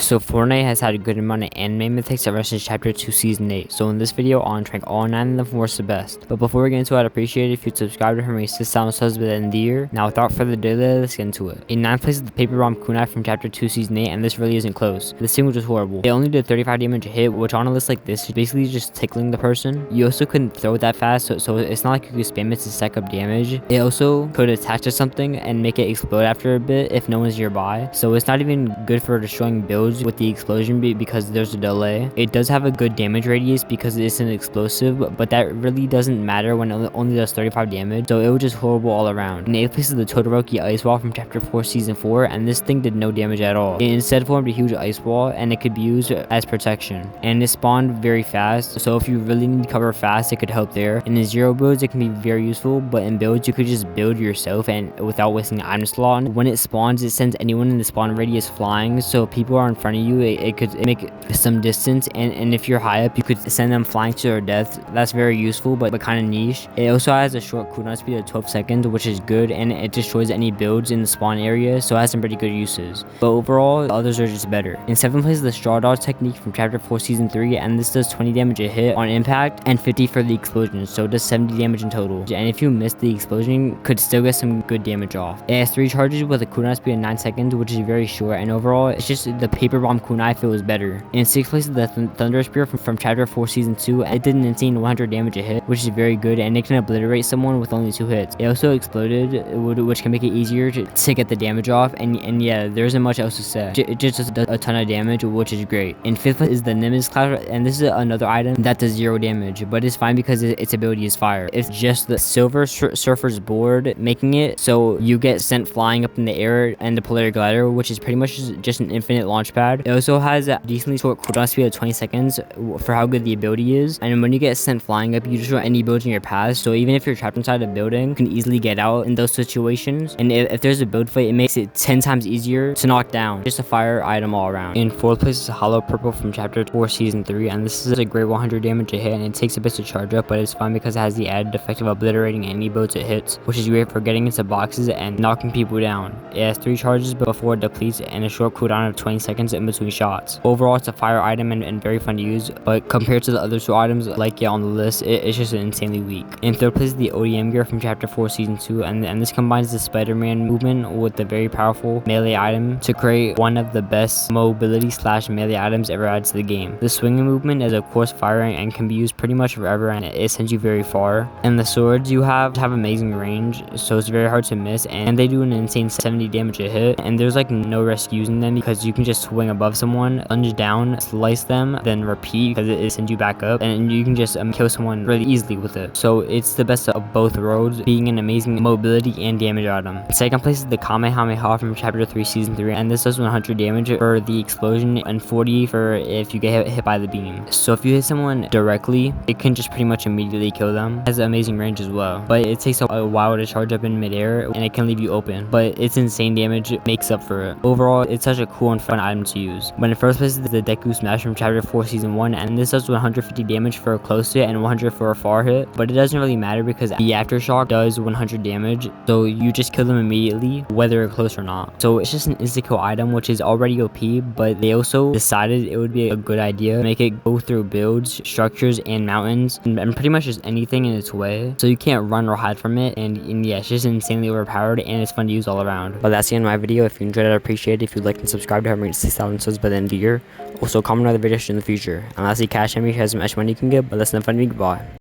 So Fortnite has had a good amount of anime mythics ever since Chapter 2 Season 8. So in this video, I'll rank all 9 of them from worst to best. But before we get into it, I'd appreciate it if you'd subscribe to me 6,000 subs by the end of the year. Now without further delay, let's get into it. In 9th place is the Paper Bomb Kunai from Chapter 2 Season 8, and this really isn't close. This thing was just horrible. It only did 35 damage a hit, which on a list like this is basically just tickling the person. You also couldn't throw it that fast, so it's not like you could spam it to stack up damage. It also could attach to something and make it explode after a bit if no one's nearby. So it's not even good for destroying builds with the explosion because there's a delay. It does have a good damage radius because it's an explosive, but that really doesn't matter when it only does 35 damage, so it was just horrible all around. In 8th place is the Todoroki Ice Wall from Chapter 4 Season 4, and this thing did no damage at all. It instead formed a huge ice wall, and it could be used as protection. And it spawned very fast, so if you really need cover fast, it could help there. And in zero builds, it can be very useful, but in builds, you could just build yourself and without wasting an item slot. When it spawns, it sends anyone in the spawn radius flying, so if people are in front of you, it could make some distance, and if you're high up, you could send them flying to their death. That's very useful, but kind of niche. It also has a short cooldown speed of 12 seconds, which is good, and it destroys any builds in the spawn area, so it has some pretty good uses. But overall, the others are just better. In 7th place is the Straw Dodge technique from Chapter 4 Season 3, and this does 20 damage a hit on impact and 50 for the explosion, so it does 70 damage in total. And if you miss the explosion, could still get some good damage off. It has 3 charges with a cooldown speed of 9 seconds, which is very short, and overall, it's just the Paper Bomb Kunai feels better. In 6th place is the Thunder Spear from Chapter 4 Season 2. It did an insane 100 damage a hit, which is very good, and it can obliterate someone with only 2 hits. It also exploded, which can make it easier to get the damage off, and yeah, there isn't much else to say. It just does a ton of damage, which is great. In 5th place is the Nimbus Cloud, and this is another item that does 0 damage, but it's fine because its ability is fire. It's just the Silver Surfer's board making it so you get sent flying up in the air and the Polar Glider, which is pretty much just an infinite launch pad. It also has a decently short cooldown speed of 20 seconds for how good the ability is, and when you get sent flying up, you destroy any builds in your path, so even if you're trapped inside a building, you can easily get out in those situations. And if there's a build fight, it makes it 10 times easier to knock down. Just a fire item all around. In 4th place is Hollow Purple from Chapter 4 Season 3, and this is a great 100 damage a hit, and it takes a bit to charge up, but it's fine because it has the added effect of obliterating any builds it hits, which is great for getting into boxes and knocking people down. It has 3 charges before it depletes, and a short cooldown of 20 seconds in between shots. Overall, it's a fire item and very fun to use, but compared to the other 2 items like it on the list, it's just insanely weak. In 3rd place is the ODM gear from Chapter 4 Season 2, and this combines the Spider-Man movement with the very powerful melee item to create one of the best mobility / melee items ever added to the game. The swinging movement is of course fire and can be used pretty much forever, and it sends you very far. And the swords you have amazing range, so it's very hard to miss, and they do an insane 70 damage a hit, and there's like no risk using them because you can just swing above someone, lunge down, slice them, then repeat because it sends you back up, and you can just kill someone really easily with it. So it's the best of both worlds, being an amazing mobility and damage item. In 2nd place is the Kamehameha from Chapter 3 Season 3, and this does 100 damage for the explosion and 40 for if you get hit by the beam. So if you hit someone directly, it can just pretty much immediately kill them. It has amazing range as well, but it takes a while to charge up in midair, and it can leave you open, but its insane damage makes up for it. Overall, it's such a cool and fun item to use. But in 1st place is the Deku Smash from Chapter 4 Season 1, and this does 150 damage for a close hit and 100 for a far hit, but it doesn't really matter because the Aftershock does 100 damage, so you just kill them immediately whether it's close or not. So it's just an instant kill item, which is already OP, but they also decided it would be a good idea to make it go through builds, structures, and mountains, and pretty much just anything in its way, so you can't run or hide from it, and yeah, it's just insanely overpowered, and it's fun to use all around. But that's the end of my video. If you enjoyed it, I'd appreciate it if you'd like and subscribe to help me reach 6,000 subs by the end of the year. Also, comment on the video in the future. And lastly, cash me has as much money you can get, but less than fun to me. Goodbye.